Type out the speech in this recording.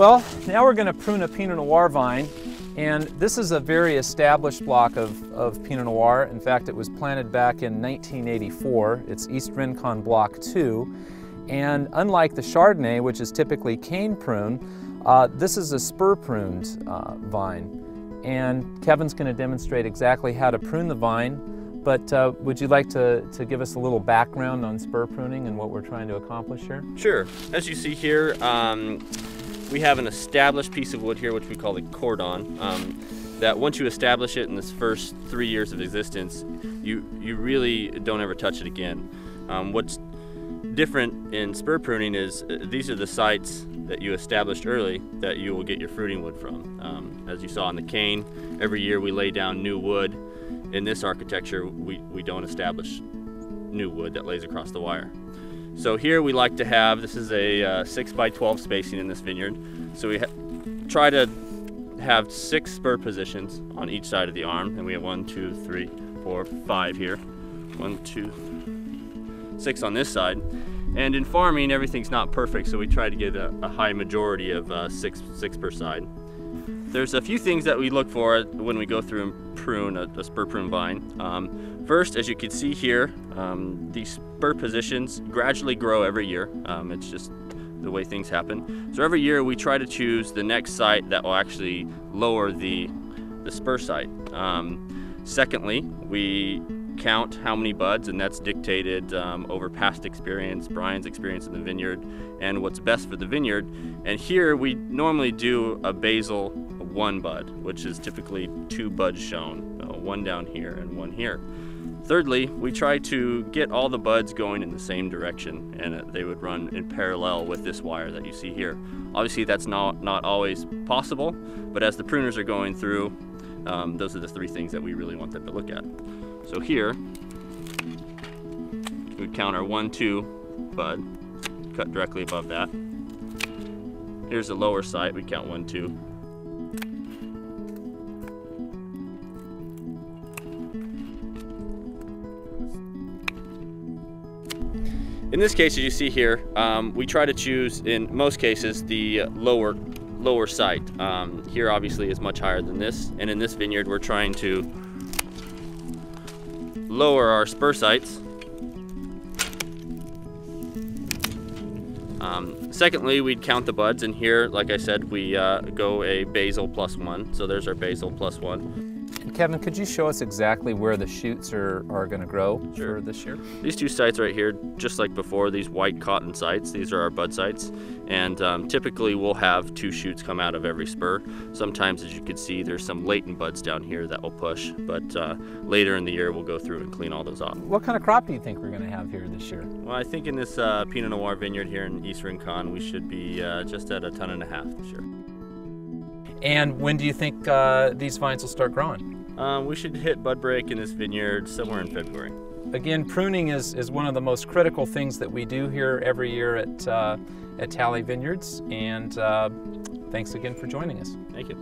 Well, now we're going to prune a Pinot Noir vine, and this is a very established block of Pinot Noir. In fact, it was planted back in 1984. It's East Rincon Block 2, and unlike the Chardonnay, which is typically cane prune, this is a spur pruned vine. And Kevin's going to demonstrate exactly how to prune the vine, but would you like to give us a little background on spur pruning and what we're trying to accomplish here? Sure. As you see here, we have an established piece of wood here, which we call the cordon, that once you establish it in this first 3 years of existence, you really don't ever touch it again. What's different in spur pruning is these are the sites that you established early that you will get your fruiting wood from. As you saw in the cane, every year we lay down new wood. In this architecture, we don't establish new wood that lays across the wire. So here we like to have, this is a 6 by 12 spacing in this vineyard. So we try to have 6 spur positions on each side of the arm, and we have 1, 2, 3, 4, 5 here. 1, 2, 6 on this side. And in farming, everything's not perfect, so we try to get a high majority of 6 per side. There's a few things that we look for when we go through and prune a spur prune vine. First, as you can see here, these spur positions gradually grow every year. It's just the way things happen. So every year we try to choose the next site that will actually lower the spur site. Secondly, we count how many buds, and that's dictated over past experience, Brian's experience in the vineyard, and what's best for the vineyard. And here we normally do a basal 1 bud, which is typically 2 buds shown, 1 down here and 1 here. Thirdly, we try to get all the buds going in the same direction, and they would run in parallel with this wire that you see here. Obviously that's not always possible, but as the pruners are going through, those are the 3 things that we really want them to look at. So here, we count our 1, 2 bud, cut directly above that. Here's the lower site, we count 1, 2. In this case, as you see here, we try to choose, in most cases, the lower site. Here obviously is much higher than this, and in this vineyard we're trying to lower our spur sites. Secondly, we'd count the buds, and here, like I said, we go a basal +1. So there's our basal +1. And Kevin, could you show us exactly where the shoots are going to grow Sure. for this year? These 2 sites right here, just like before, these white cotton sites, these are our bud sites. And typically we'll have 2 shoots come out of every spur. Sometimes, as you can see, there's some latent buds down here that will push, but later in the year we'll go through and clean all those off. What kind of crop do you think we're going to have here this year? Well, I think in this Pinot Noir vineyard here in East Rincon, we should be just at 1.5 tons this year. And when do you think these vines will start growing? We should hit bud break in this vineyard somewhere in February. Again, pruning is one of the most critical things that we do here every year at Talley Vineyards, and thanks again for joining us. Thank you.